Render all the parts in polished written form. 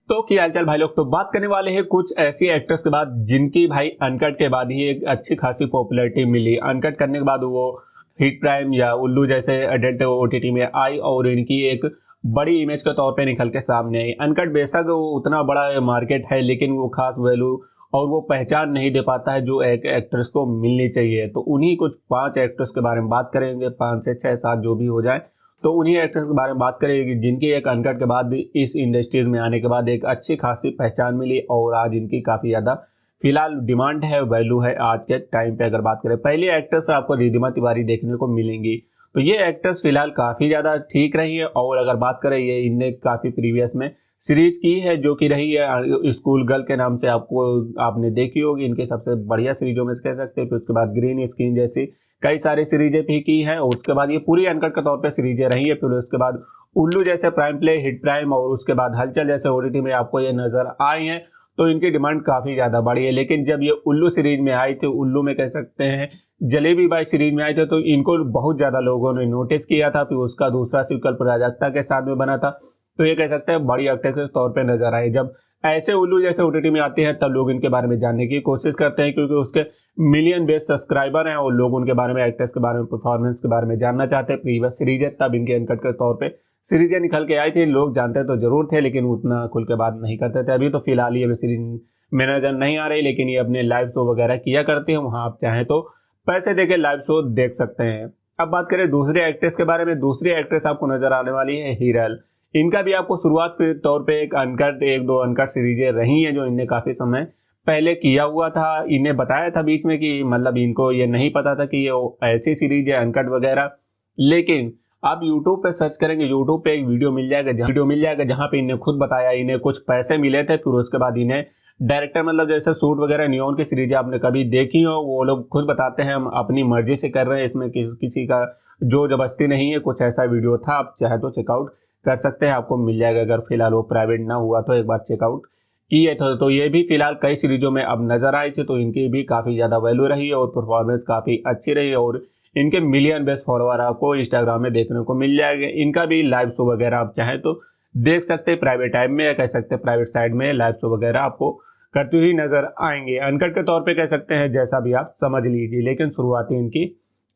तो क्या हालचाल भाई लोग। तो बात करने वाले हैं कुछ ऐसी एक्ट्रेस के बाद जिनकी भाई अनकट के बाद ही एक अच्छी खासी पॉपुलैरिटी मिली। अनकट करने के बाद वो हिट प्राइम या उल्लू जैसे एडल्ट ओटीटी में आई और इनकी एक बड़ी इमेज के तौर पे निकल के सामने आई। अनकट बेशक वो उतना बड़ा मार्केट है लेकिन वो खास वैल्यू और वो पहचान नहीं दे पाता है जो एक एक्ट्रेस को मिलनी चाहिए। तो उन्हीं कुछ 5 एक्ट्रेस के बारे में बात करेंगे, 5 से 6 7 जो भी हो जाए। तो उन्हीं एक्ट्रेस के बारे में बात करेंगे जिनकी एक अनकट के बाद इस इंडस्ट्रीज में आने के बाद एक अच्छी खासी पहचान मिली और आज इनकी काफ़ी ज़्यादा फिलहाल डिमांड है, वैल्यू है आज के टाइम पे। अगर बात करें पहली एक्ट्रेस आपको रिद्धिमा तिवारी देखने को मिलेंगी। तो ये एक्ट्रेस फिलहाल काफ़ी ज़्यादा ठीक रही है और अगर बात करें ये इनने काफ़ी प्रीवियस में सीरीज की है जो कि रही है स्कूल गर्ल के नाम से, आपने देखी होगी। इनके सबसे बढ़िया सीरीजों में से कह सकते हैं। फिर उसके बाद ग्रीन स्क्रीन जैसी कई सारी सीरीजें भी की हैं और उसके बाद ये पूरी अनकट के तौर पे सीरीजें रही है। फिर उसके बाद उल्लू जैसे प्राइम प्ले, हिट प्राइम और उसके बाद हलचल जैसे ओटीटी में आपको ये नजर आई हैं। तो इनकी डिमांड काफ़ी ज़्यादा बढ़ी है। लेकिन जब ये उल्लू सीरीज में आई थी, उल्लू में कह सकते हैं जलेबी बाई सीरीज में आए थे, तो इनको बहुत ज़्यादा लोगों ने नोटिस किया था। फिर उसका दूसरा सीक्वल प्राजक्ता के साथ में बना था। तो ये कह सकते हैं बड़ी एक्ट्रेस के तौर पे नजर आए। जब ऐसे उल्लू जैसे ओटीटी में आते हैं तब लोग इनके बारे में जानने की कोशिश करते हैं क्योंकि उसके मिलियन बेस सब्सक्राइबर हैं और लोग उनके बारे में, एक्ट्रेस के बारे में, परफॉर्मेंस के बारे में जानना चाहते हैं। प्रीवियस सीरीज है तब इनके अनकट के तौर पे सीरीजें निकल के आई थी। लोग जानते तो जरूर थे लेकिन उतना खुल के बात नहीं करते थे। अभी तो फिलहाल ये सीरीज में नजर नहीं आ रही लेकिन ये अपने लाइव शो वगैरह किया करते हैं। वहां आप चाहें तो पैसे देके लाइव शो देख सकते हैं। अब बात करें दूसरी एक्ट्रेस के बारे में। दूसरी एक्ट्रेस आपको नजर आने वाली है हीरल। इनका भी आपको शुरुआत के तौर पे एक दो अनकट सीरीजें रही हैं जो इनने काफी समय पहले किया हुआ था। इन्हें बताया था बीच में कि मतलब इनको ये नहीं पता था कि ये ऐसी सीरीज है अनकट वगैरह। लेकिन आप YouTube पे सर्च करेंगे, YouTube पे एक वीडियो मिल जाएगा जहां पे इन्हें खुद बताया इन्हें कुछ पैसे मिले थे। फिर उसके बाद इन्हें डायरेक्टर, मतलब जैसे सूट वगैरह नियॉन की सीरीज आपने कभी देखी हो, वो लोग खुद बताते हैं हम अपनी मर्जी से कर रहे हैं, इसमें किसी का जो जबरदस्ती नहीं है। कुछ ऐसा वीडियो था, आप चाहे तो चेकआउट कर सकते हैं, आपको मिल जाएगा। अगर फिलहाल वो प्राइवेट ना हुआ तो एक बार चेकआउट किए थे। तो ये भी फिलहाल कई सीरीजों में अब नजर आई थी। तो इनकी भी काफी ज्यादा वैल्यू रही है और परफॉर्मेंस काफी अच्छी रही है और इनके मिलियन बेस फॉलोअर आपको इंस्टाग्राम में देखने को मिल जाएंगे। इनका भी लाइव शो वगैरह आप चाहें तो देख सकते हैं, प्राइवेट टाइम में या कह सकते हैं प्राइवेट साइड में लाइव शो वगैरह आपको करते हुए नजर आएंगे। अनकट के तौर पे कह सकते हैं, जैसा भी आप समझ लीजिए। लेकिन शुरुआती इनकी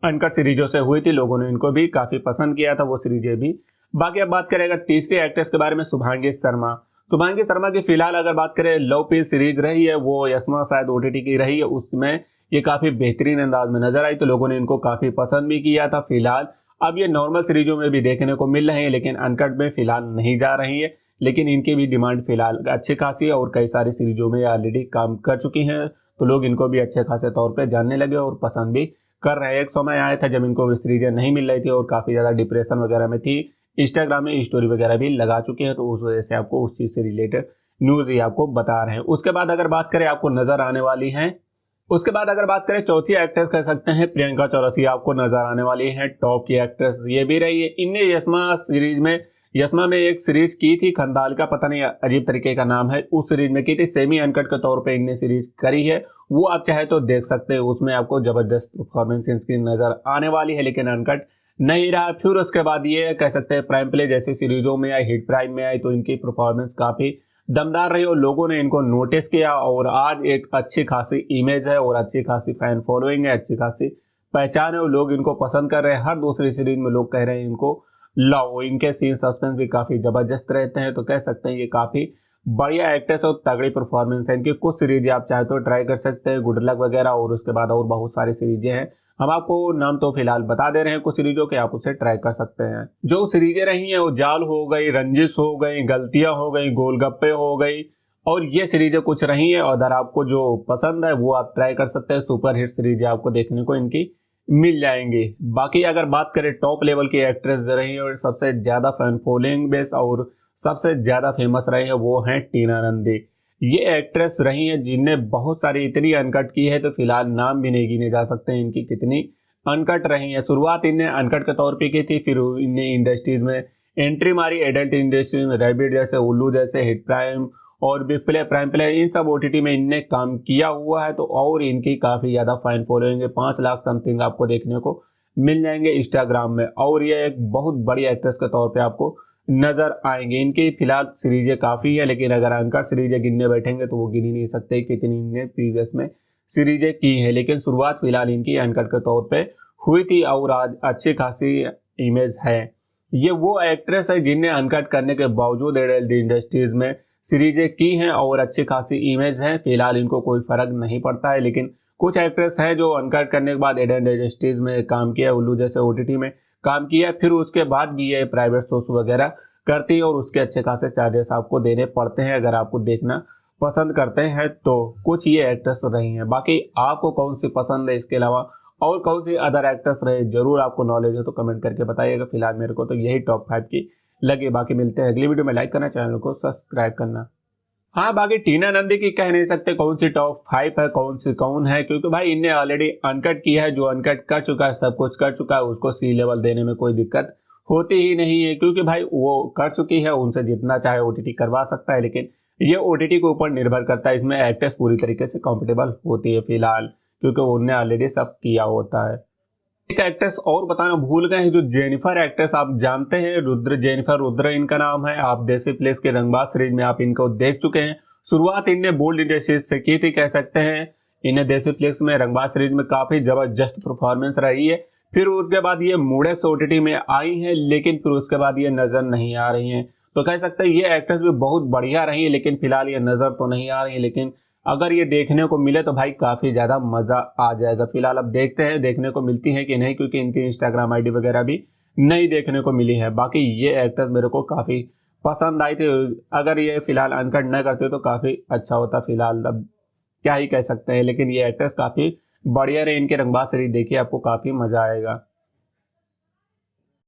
अनकट सीरीजों से हुई थी, लोगों ने इनको भी काफी पसंद किया था वो सीरीजें भी। बाकी अब बात करें अगर तीसरी एक्ट्रेस के बारे में, शुभांगी शर्मा। शुभांगी शर्मा की फिलहाल अगर बात करें लव पील सीरीज रही है, वो यस्मा शायद ओटीटी की रही है, उसमें ये काफी बेहतरीन अंदाज में नजर आई तो लोगों ने इनको काफी पसंद भी किया था। फिलहाल अब ये नॉर्मल सीरीजों में भी देखने को मिल रहे हैं लेकिन अनकट में फिलहाल नहीं जा रही है। लेकिन इनकी भी डिमांड फिलहाल अच्छी खासी है और कई सारी सीरीजों में ऑलरेडी काम कर चुकी हैं तो लोग इनको भी अच्छे खासे तौर पे जानने लगे और पसंद भी कर रहे हैं। एक समय आया था जब इनको सीरीजें नहीं मिल रही थी और काफी ज्यादा डिप्रेशन वगैरह में थी। इंस्टाग्राम में स्टोरी वगैरह भी लगा चुके हैं तो उस वजह से आपको उस चीज से रिलेटेड न्यूज ही आपको बता रहे हैं। उसके बाद अगर बात करें आपको नजर आने वाली है, उसके बाद अगर बात करें चौथी एक्ट्रेस कह सकते हैं प्रियंका चौरसिया आपको नजर आने वाली है। टॉप की एक्ट्रेस ये भी रही है। इनने यस्मा में एक सीरीज की थी, खंदाल का, पता नहीं अजीब तरीके का नाम है, उस सीरीज में की थी। सेमी अनकट के तौर पे इनने सीरीज करी है, वो आप चाहे तो देख सकते हैं। उसमें आपको जबरदस्त परफॉर्मेंस इनकी नजर आने वाली है लेकिन अनकट नहीं रहा। फिर उसके बाद ये कह सकते हैं प्राइम प्ले जैसी सीरीजों में आई, हिट प्राइम में आई तो इनकी परफॉर्मेंस काफी दमदार रही और लोगों ने इनको नोटिस किया और आज एक अच्छी खासी इमेज है और अच्छी खासी फैन फॉलोइंग है, अच्छी खासी पहचान है और लोग इनको पसंद कर रहे हैं। हर दूसरी सीरीज में लोग कह रहे हैं इनको लाओ। इनके सीन सस्पेंस भी काफी जबरदस्त रहते हैं तो कह सकते हैं ये काफी बढ़िया एक्ट्रेस और तगड़ी परफॉर्मेंस है इनकी। कुछ सीरीज आप चाहे तो ट्राई कर सकते हैं, गुड लक वगैरह, और उसके बाद और बहुत सारी सीरीजें हैं। हम आपको नाम तो फिलहाल बता दे रहे हैं कुछ सीरीजों के, आप उसे ट्राई कर सकते हैं। जो सीरीजें रही हैं वो जाल हो गई, रंजिश हो गई, गलतियां हो गई, गोलगप्पे हो गई और ये सीरीजें कुछ रही हैं। और अगर आपको जो पसंद है वो आप ट्राई कर सकते हैं। सुपर हिट सीरीजें आपको देखने को इनकी मिल जाएंगी। बाकी अगर बात करें टॉप लेवल की एक्ट्रेस रही है और सबसे ज्यादा फैन फॉलोइंग बेस और सबसे ज्यादा फेमस रही है वो है टीना नंदी। ये एक्ट्रेस रही है जिनने बहुत सारी इतनी अनकट की है तो फिलहाल नाम भी नहीं गिने जा सकते इनकी कितनी अनकट रही है। शुरुआत इनने अनकट के तौर पे की थी, फिर इनने इंडस्ट्रीज में एंट्री मारी, एडल्ट इंडस्ट्री में रैबिट जैसे, उल्लू जैसे, हिट प्राइम और बिग प्ले, प्राइम प्ले, इन सब ओटीटी में इनने काम किया हुआ है। तो और इनकी काफी ज्यादा फैन फॉलोइंग है, 5 लाख समथिंग आपको देखने को मिल जाएंगे इंस्टाग्राम में। और ये एक बहुत बड़ी एक्ट्रेस के तौर पे आपको नजर आएंगे। इनकी फिलहाल सीरीजें काफी है, लेकिन अगर अनकट सीरीजें गिनने बैठेंगे तो वो गिन ही नहीं सकते कितनी इनने प्रीवियस में सीरीजें की है। लेकिन शुरुआत फिलहाल इनकी अनकट के तौर पे हुई थी और आज अच्छी खासी इमेज है। ये वो एक्ट्रेस है जिनने अनकट करने के बावजूद एडल्ट इंडस्ट्रीज में सीरीजें की हैं और अच्छी खासी इमेज है। फिलहाल इनको कोई फर्क नहीं पड़ता है, लेकिन कुछ एक्ट्रेस है जो अनकट करने के बाद एडल्ट इंडस्ट्रीज में काम किया, उल्लू जैसे ओटीटी में काम किया, फिर उसके बाद भी ये प्राइवेट शोज वगैरह करती है और उसके अच्छे खासे चार्जेस आपको देने पड़ते हैं अगर आपको देखना पसंद करते हैं तो। कुछ ये एक्ट्रेस रही हैं, बाकी आपको कौन सी पसंद है, इसके अलावा और कौन सी अदर एक्ट्रेस रहे, जरूर आपको नॉलेज हो तो कमेंट करके बताइएगा। फिलहाल मेरे को तो यही टॉप 5 की लगे। बाकी मिलते हैं अगली वीडियो में। लाइक करना, चैनल को सब्सक्राइब करना। हाँ, बाकी टीना नंदी की कह नहीं सकते कौन सी टॉप 5 है, कौन सी कौन है, क्योंकि भाई इनने ऑलरेडी अनकट किया है। जो अनकट कर चुका है, सब कुछ कर चुका है, उसको सी लेवल देने में कोई दिक्कत होती ही नहीं है, क्योंकि भाई वो कर चुकी है। उनसे जितना चाहे ओटीटी करवा सकता है, लेकिन ये ओटीटी के ऊपर निर्भर करता है। इसमें एक्ट्रेस पूरी तरीके से कंफर्टेबल होती है फिलहाल, क्योंकि उनने ऑलरेडी सब किया होता है। एक एक्ट्रेस और बताना भूल गए हैं, जो जेनिफर एक्ट्रेस आप जानते हैं, रुद्र, जेनिफर रुद्र इनका नाम है। आप देसी प्लेस के रंगबाज सीरीज में आप इनको देख चुके हैं। शुरुआत इनने बोल्ड इंडस्ट्रीज से की थी, कह सकते हैं। इन्हें देसी प्लेस में रंगबाज सीरीज में काफी जबरदस्त परफॉर्मेंस रही है। फिर उसके बाद ये मूडेक्स ओटीटी में आई है, लेकिन फिर उसके बाद ये नजर नहीं आ रही हैं। तो कह सकते हैं ये एक्ट्रेस भी बहुत बढ़िया रही है, लेकिन फिलहाल ये नजर तो नहीं आ रही है। लेकिन अगर ये देखने को मिले तो भाई काफी ज्यादा मजा आ जाएगा। फिलहाल अब देखते हैं देखने को मिलती है कि नहीं, क्योंकि इनकी इंस्टाग्राम आईडी वगैरह भी नहीं देखने को मिली है। बाकी ये एक्ट्रेस मेरे को काफी पसंद आई थी। अगर ये फिलहाल अनकट न करते तो काफी अच्छा होता। फिलहाल अब क्या ही कह सकते हैं, लेकिन ये एक्ट्रेस काफी बढ़िया रही। इनके रंगबाज सीरीज देखिए, आपको काफी मजा आएगा।